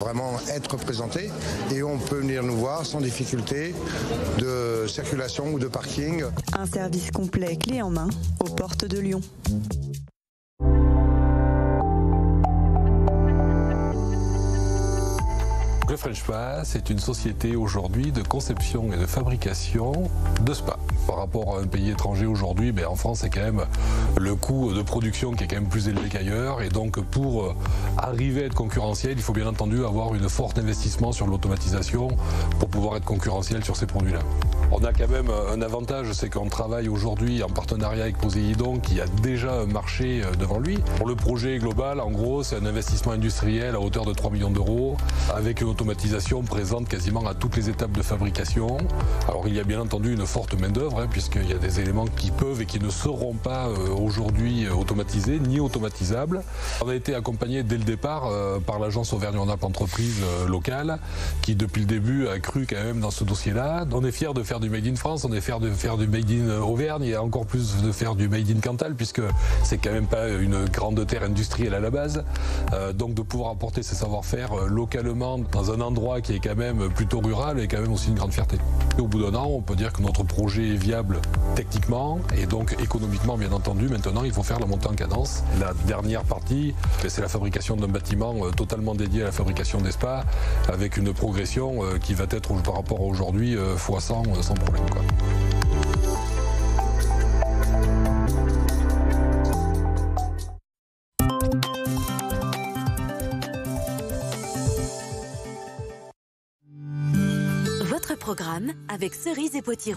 Vraiment être représenté et on peut venir nous voir sans difficulté de circulation ou de parking. Un service complet clé en main aux portes de Lyon. Le French Spa, c'est une société aujourd'hui de conception et de fabrication de spa. Par rapport à un pays étranger aujourd'hui, en France, c'est quand même le coût de production qui est quand même plus élevé qu'ailleurs. Et donc, pour arriver à être concurrentiel, il faut bien entendu avoir une forte investissement sur l'automatisation pour pouvoir être concurrentiel sur ces produits-là. On a quand même un avantage, c'est qu'on travaille aujourd'hui en partenariat avec Poséidon qui a déjà un marché devant lui. Pour le projet global, en gros, c'est un investissement industriel à hauteur de 3 millions d'euros avec une automatisation présente quasiment à toutes les étapes de fabrication. Alors il y a bien entendu une forte main-d'œuvre puisqu'il y a des éléments qui peuvent et qui ne seront pas aujourd'hui automatisés ni automatisables. On a été accompagné dès le départ par l'agence Auvergne-Rhône-Alpes Entreprises locale qui depuis le début a cru quand même dans ce dossier-là. On est fiers de faire du Made in France, on est fiers de faire du Made in Auvergne et encore plus de faire du Made in Cantal puisque c'est quand même pas une grande terre industrielle à la base. Donc de pouvoir apporter ces savoir-faire localement dans un endroit qui est quand même plutôt rural est quand même aussi une grande fierté. Et au bout d'un an, on peut dire que notre projet est viable techniquement et donc économiquement bien entendu. Maintenant, il faut faire la montée en cadence. La dernière partie, c'est la fabrication d'un bâtiment totalement dédié à la fabrication des spas avec une progression qui va être par rapport à aujourd'hui x100 sans problème, quoi. Votre programme avec Cerise et Potiron.